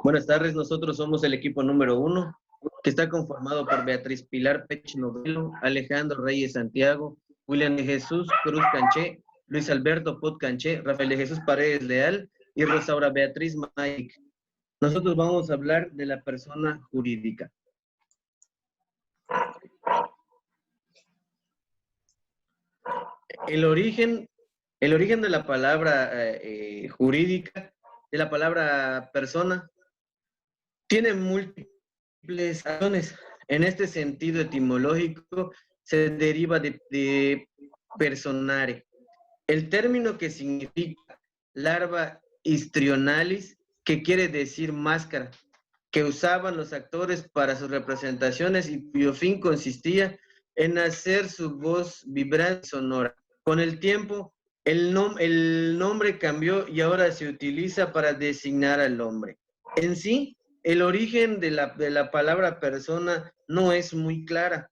Buenas tardes, nosotros somos el equipo número 1, que está conformado por Beatriz Pilar Pech Novelo, Alejandro Reyes Santiago, William de Jesús Cruz Canché, Luis Alberto Pot Canché, Rafael de Jesús Paredes Leal y Rosaura Beatriz Maic. Nosotros vamos a hablar de la persona jurídica. El origen de la palabra jurídica, de la palabra persona, tiene múltiples razones. En este sentido etimológico, se deriva de personare, el término que significa larva histrionalis, que quiere decir máscara, que usaban los actores para sus representaciones y cuyo fin consistía en hacer su voz vibrante y sonora. Con el tiempo, el nombre cambió y ahora se utiliza para designar al hombre. En sí, el origen de la palabra persona no es muy clara.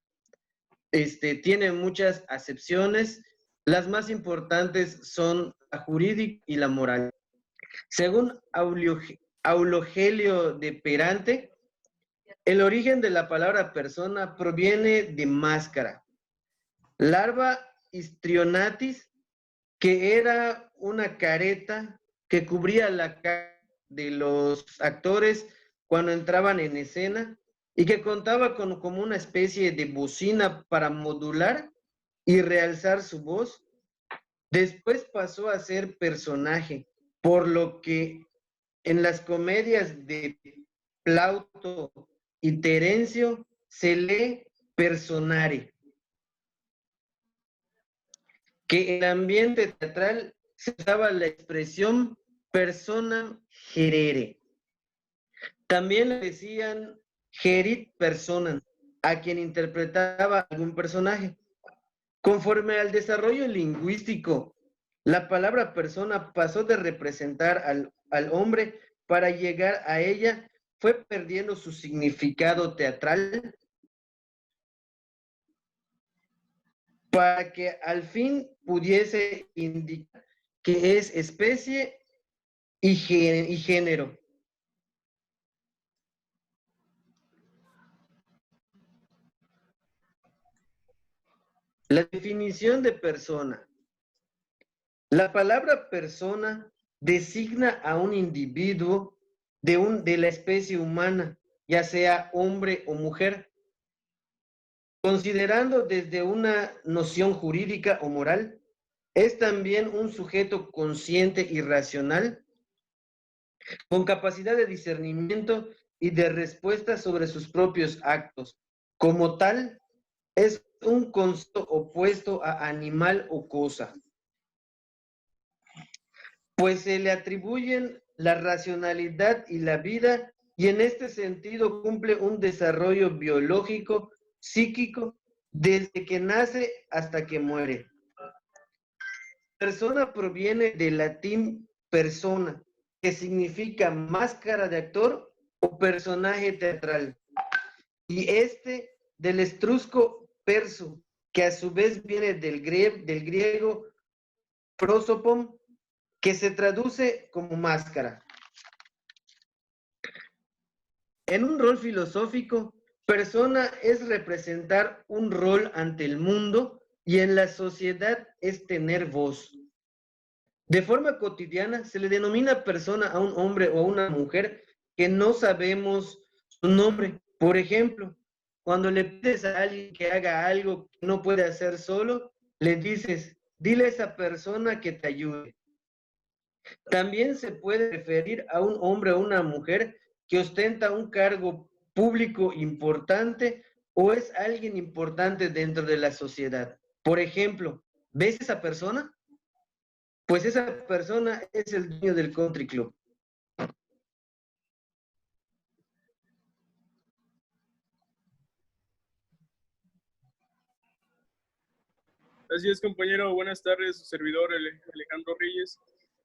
Tiene muchas acepciones. Las más importantes son la jurídica y la moral. Según Aulogelio de Perante, el origen de la palabra persona proviene de máscara. Larva histrionatis, que era una careta que cubría la cara de los actores cuando entraban en escena y que contaba como una especie de bocina para modular y realzar su voz. Después pasó a ser personaje, por lo que en las comedias de Plauto y Terencio se lee personare, que en el ambiente teatral se usaba la expresión persona gerere. También le decían gerit personam a quien interpretaba algún personaje. Conforme al desarrollo lingüístico, la palabra persona pasó de representar al hombre para llegar a ella, fue perdiendo su significado teatral para que al fin pudiese indicar que es especie y género. La definición de persona. La palabra persona designa a un individuo de la especie humana, ya sea hombre o mujer, considerando desde una noción jurídica o moral, es también un sujeto consciente y racional, con capacidad de discernimiento y de respuesta sobre sus propios actos. Como tal, es un concepto opuesto a animal o cosa, pues se le atribuyen la racionalidad y la vida, y en este sentido cumple un desarrollo biológico, psíquico, desde que nace hasta que muere. Persona proviene del latín persona, que significa máscara de actor o personaje teatral, y del etrusco perso, que a su vez viene del griego prosopon, que se traduce como máscara. En un rol filosófico, persona es representar un rol ante el mundo y en la sociedad es tener voz. De forma cotidiana se le denomina persona a un hombre o a una mujer que no sabemos su nombre. Por ejemplo, cuando le pides a alguien que haga algo que no puede hacer solo, le dices, dile a esa persona que te ayude. También se puede referir a un hombre o una mujer que ostenta un cargo público importante o es alguien importante dentro de la sociedad. Por ejemplo, ¿ves esa persona? Pues esa persona es el dueño del country club. Así es, compañero. Buenas tardes, su servidor Alejandro Reyes.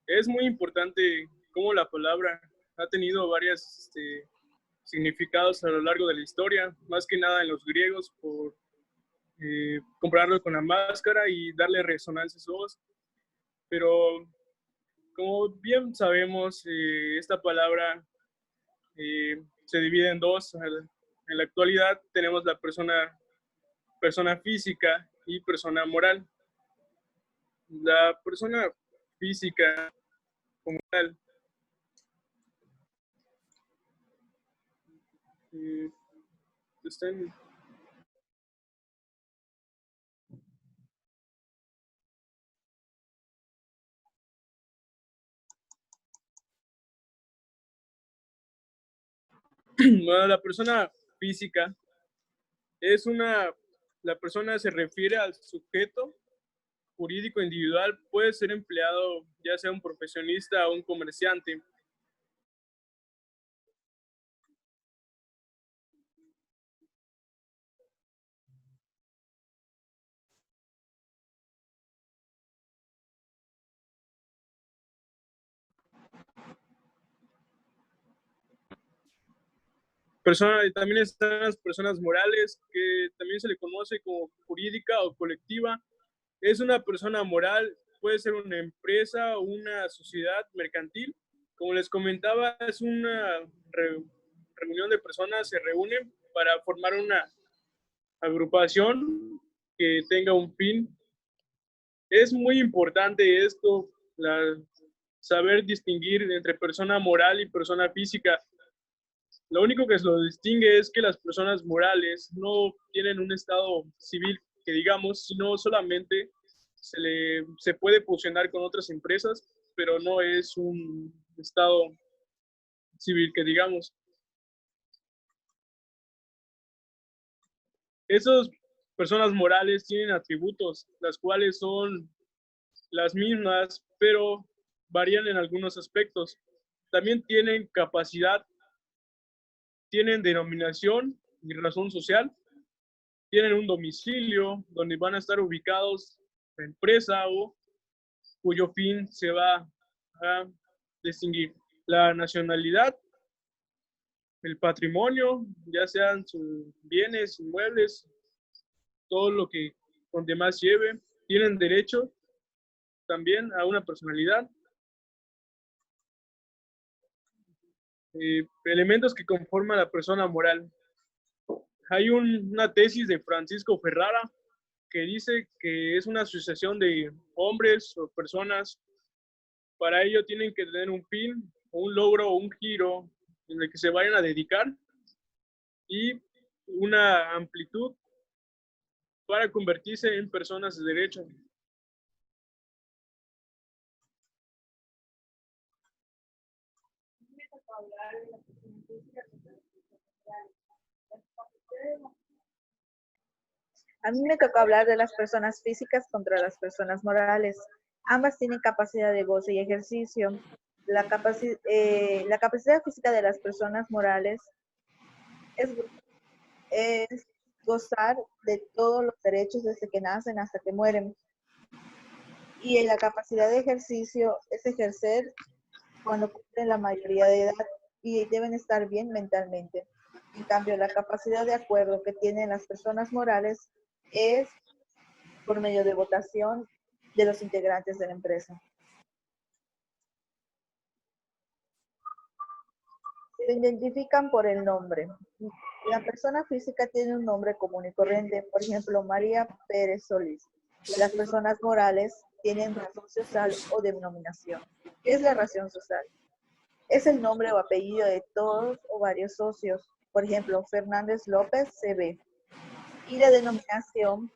Es muy importante cómo la palabra ha tenido varios significados a lo largo de la historia, más que nada en los griegos, por compararlo con la máscara y darle resonancia a su voz. Pero como bien sabemos, esta palabra se divide en dos. En la actualidad tenemos la persona física y persona moral. La persona física como tal está en... Bueno, la persona física la persona se refiere al sujeto jurídico individual, puede ser empleado, ya sea un profesionista o un comerciante. También están las personas morales, que también se le conoce como jurídica o colectiva. Es una persona moral, puede ser una empresa o una sociedad mercantil. Como les comentaba, es una reunión de personas, se reúnen para formar una agrupación que tenga un fin. Es muy importante esto, saber distinguir entre persona moral y persona física. Lo único que lo distingue es que las personas morales no tienen un estado civil que digamos, sino solamente se puede fusionar con otras empresas, pero no es un estado civil que digamos. Esas personas morales tienen atributos, las cuales son las mismas, pero varían en algunos aspectos. También tienen capacidad, tienen denominación y razón social, tienen un domicilio donde van a estar ubicados la empresa o cuyo fin se va a distinguir. La nacionalidad, el patrimonio, ya sean sus bienes, inmuebles, todo lo que con demás lleve, tienen derecho también a una personalidad. Elementos que conforman la persona moral. Hay una tesis de Francisco Ferrara que dice que es una asociación de hombres o personas. Para ello tienen que tener un fin, un logro o un giro en el que se vayan a dedicar y una amplitud para convertirse en personas de derecho. A mí me tocó hablar de las personas físicas contra las personas morales. Ambas tienen capacidad de goce y ejercicio. La capacidad física de las personas morales es gozar de todos los derechos desde que nacen hasta que mueren. Y la capacidad de ejercicio es ejercer cuando cumplen la mayoría de edad y deben estar bien mentalmente. En cambio, la capacidad de acuerdo que tienen las personas morales es por medio de votación de los integrantes de la empresa. Se identifican por el nombre. La persona física tiene un nombre común y corriente, por ejemplo, María Pérez Solís. Las personas morales tienen razón social o denominación. ¿Qué es la razón social? Es el nombre o apellido de todos o varios socios. Por ejemplo, Fernández López CB. Y la denominación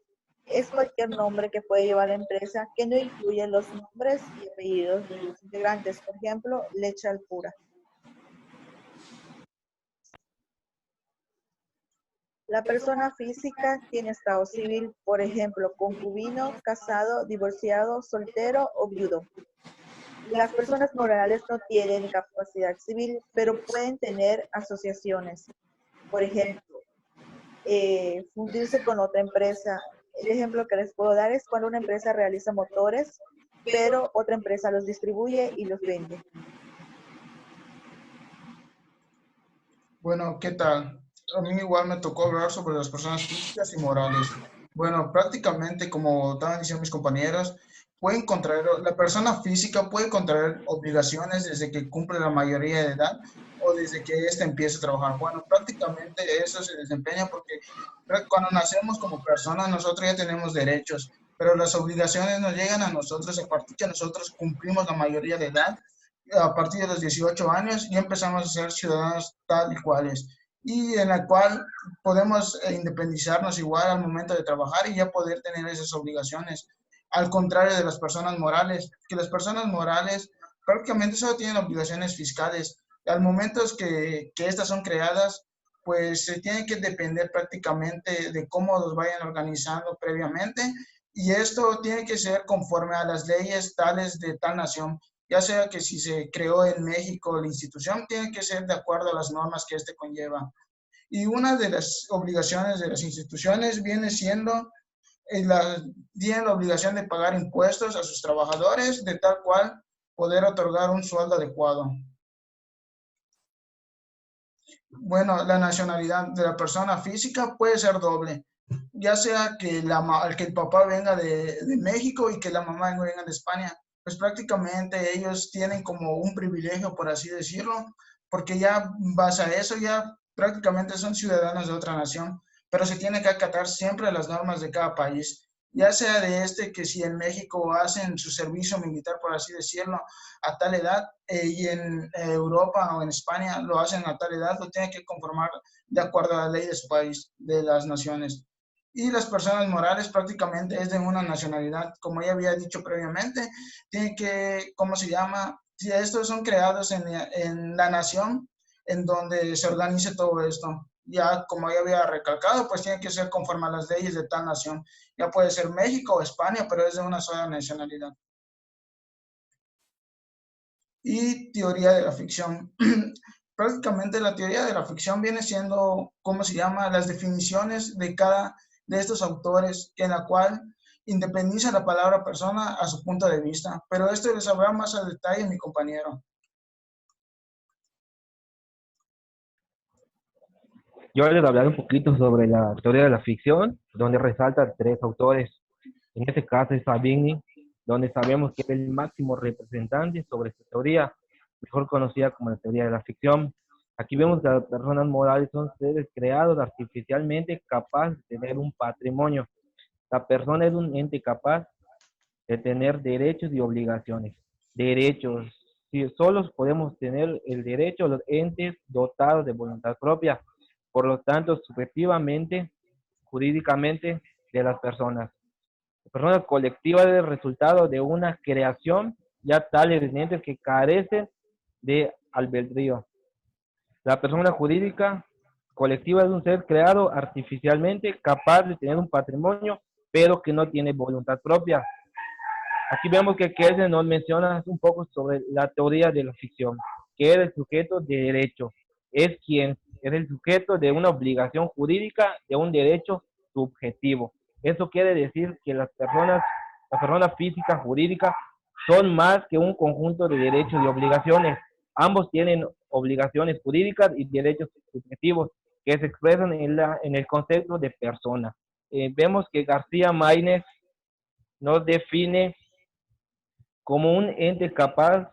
es cualquier nombre que puede llevar la empresa que no incluye los nombres y apellidos de los integrantes. Por ejemplo, Leche Alpura. La persona física tiene estado civil, por ejemplo, concubino, casado, divorciado, soltero o viudo. Las personas morales no tienen capacidad civil, pero pueden tener asociaciones. Por ejemplo, fundirse con otra empresa. El ejemplo que les puedo dar es cuando una empresa realiza motores, pero otra empresa los distribuye y los vende. Bueno, ¿qué tal? A mí igual me tocó hablar sobre las personas físicas y morales. Bueno, prácticamente, como estaban diciendo mis compañeros, la persona física puede contraer obligaciones desde que cumple la mayoría de edad o o desde que éste empiece a trabajar? Bueno, prácticamente eso se desempeña porque cuando nacemos como personas nosotros ya tenemos derechos, pero las obligaciones nos llegan a nosotros a partir que nosotros cumplimos la mayoría de edad. A partir de los 18 años y empezamos a ser ciudadanos tal y cuales, y en la cual podemos independizarnos igual al momento de trabajar y ya poder tener esas obligaciones. Al contrario de las personas morales, que las personas morales prácticamente solo tienen obligaciones fiscales. Al momento que estas son creadas, pues se tiene que depender prácticamente de cómo los vayan organizando previamente, y esto tiene que ser conforme a las leyes tales de tal nación, ya sea que si se creó en México la institución, tiene que ser de acuerdo a las normas que este conlleva. Y una de las obligaciones de las instituciones viene siendo tienen la obligación de pagar impuestos a sus trabajadores, de tal cual poder otorgar un sueldo adecuado. Bueno, la nacionalidad de la persona física puede ser doble, ya sea que el papá venga de México y que la mamá venga de España. Pues prácticamente ellos tienen como un privilegio, por así decirlo, porque ya base a eso, ya prácticamente son ciudadanos de otra nación, pero se tiene que acatar siempre las normas de cada país, ya sea de que si en México hacen su servicio militar, por así decirlo, a tal edad, y en Europa o en España lo hacen a tal edad, lo tienen que conformar de acuerdo a la ley de su país, de las naciones. Y las personas morales prácticamente es de una nacionalidad, como ya había dicho previamente, tiene que, ¿cómo se llama? Si estos son creados en la nación en donde se organice todo esto. Ya, como ya había recalcado, pues tiene que ser conforme a las leyes de tal nación. Ya puede ser México o España, pero es de una sola nacionalidad. Y teoría de la ficción. Prácticamente la teoría de la ficción viene siendo, ¿cómo se llama? Las definiciones de cada de estos autores, en la cual independiza la palabra persona a su punto de vista. Pero esto les sabrá más a detalle mi compañero. Yo les hablaré un poquito sobre la teoría de la ficción, donde resaltan tres autores. En este caso es Savigny, donde sabemos que es el máximo representante sobre esta teoría, mejor conocida como la teoría de la ficción. Aquí vemos que las personas morales son seres creados artificialmente capaces de tener un patrimonio. La persona es un ente capaz de tener derechos y obligaciones. Derechos, si solos podemos tener el derecho a los entes dotados de voluntad propia, por lo tanto, subjetivamente, jurídicamente, de las personas. La persona colectiva es el resultado de una creación ya tales entes que carecen de albedrío. La persona jurídica colectiva es un ser creado artificialmente, capaz de tener un patrimonio, pero que no tiene voluntad propia. Aquí vemos que Kelsen nos menciona un poco sobre la teoría de la ficción, que es el sujeto de derecho, es quien es el sujeto de una obligación jurídica, de un derecho subjetivo. Eso quiere decir que las personas física, jurídica, son más que un conjunto de derechos y obligaciones. Ambos tienen obligaciones jurídicas y derechos subjetivos que se expresan en el concepto de persona. Vemos que García Maínez nos define como un ente capaz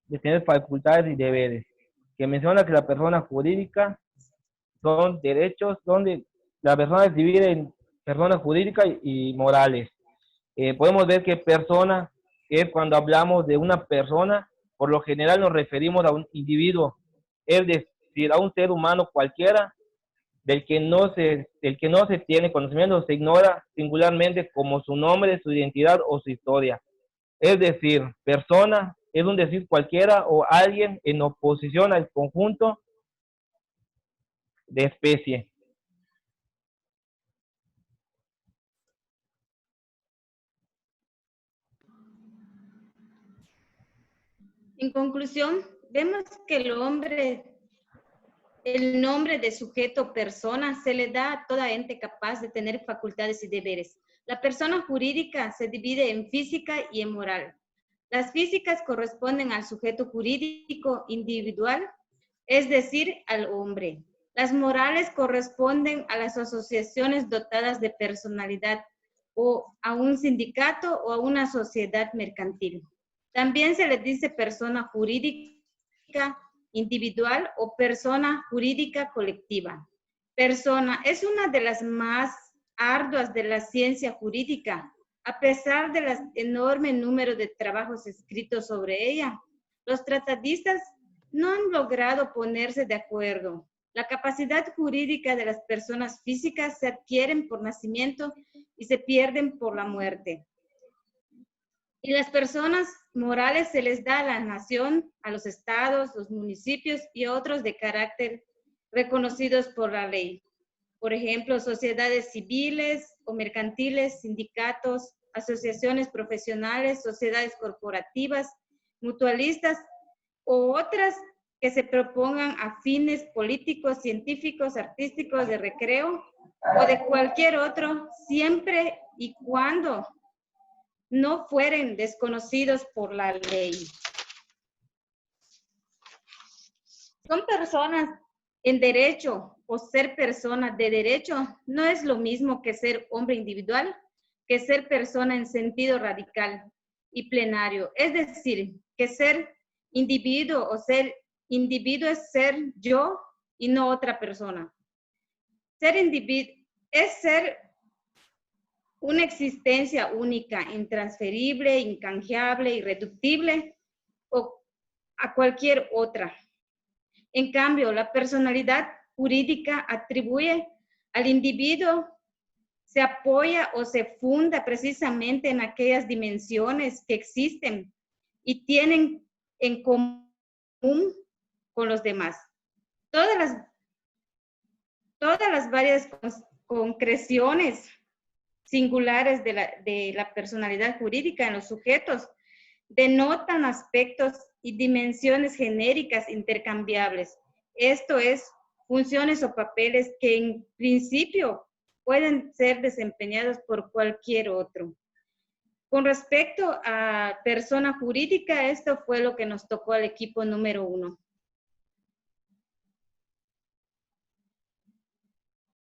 de tener facultades y deberes, que menciona que la persona jurídica son derechos donde la persona se divide en personas jurídicas y morales. Podemos ver que persona es cuando hablamos de una persona, por lo general nos referimos a un individuo, es decir, a un ser humano cualquiera del que no se tiene conocimiento, se ignora singularmente como su nombre, su identidad o su historia. Es decir, persona es un decir cualquiera o alguien en oposición al conjunto de especie. En conclusión, vemos que el nombre de sujeto persona se le da a toda ente capaz de tener facultades y deberes. La persona jurídica se divide en física y en moral. Las físicas corresponden al sujeto jurídico individual, es decir, al hombre. Las morales corresponden a las asociaciones dotadas de personalidad o a un sindicato o a una sociedad mercantil. También se les dice persona jurídica individual o persona jurídica colectiva. Persona es una de las más arduas de la ciencia jurídica, a pesar del enorme número de trabajos escritos sobre ella. Los tratadistas no han logrado ponerse de acuerdo. La capacidad jurídica de las personas físicas se adquieren por nacimiento y se pierden por la muerte. Y las personas morales se les da a la nación, a los estados, los municipios y otros de carácter reconocidos por la ley. Por ejemplo, sociedades civiles o mercantiles, sindicatos, asociaciones profesionales, sociedades corporativas, mutualistas o otras que se propongan a fines políticos, científicos, artísticos, de recreo o de cualquier otro, siempre y cuando no fueren desconocidos por la ley. Son personas en derecho o ser persona de derecho no es lo mismo que ser hombre individual, que ser persona en sentido radical y plenario. Es decir, que ser individuo o ser individuo es ser yo y no otra persona. Ser individuo es ser una existencia única, intransferible, incanjeable, irreductible o a cualquier otra. En cambio, la personalidad jurídica atribuye al individuo, se apoya o se funda precisamente en aquellas dimensiones que existen y tienen en común con los demás. Todas las varias concreciones singulares de la personalidad jurídica en los sujetos denotan aspectos y dimensiones genéricas intercambiables. Esto es, funciones o papeles que en principio pueden ser desempeñados por cualquier otro. Con respecto a persona jurídica, esto fue lo que nos tocó al equipo número 1.